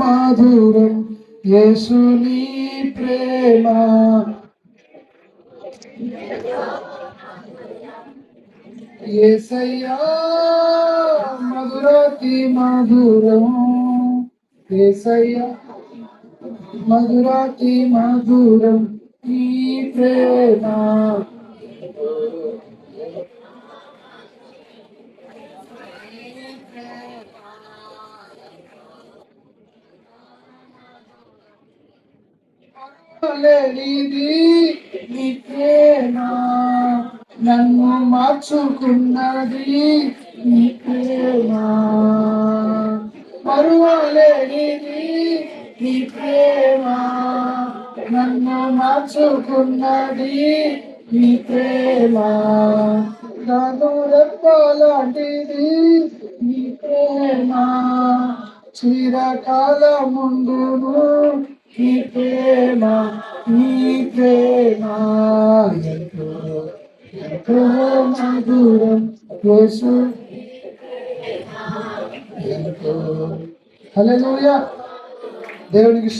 మధురం యేసుని ప్రేమ, యేసయ్యా మధురాతి మధురం, యేసయ్యా మధురాతి మధురం ఈ ప్రేమ. లేనిది నీ ప్రేమ, నన్ను మార్చుకున్నది నీ ప్రేమ. మరువలేనిది నీ ప్రేమ, నన్ను మార్చుకున్నది నీ ప్రేమ. నన్ను రెప్పలాంటిది నీ ప్రేమ, చిరకాలముందును నీ ప్రేమ, నీ ప్రేమ ఎంతో ఎంతో మధురం యేసు ఎంతో. హల్లెలూయా. దేవునికి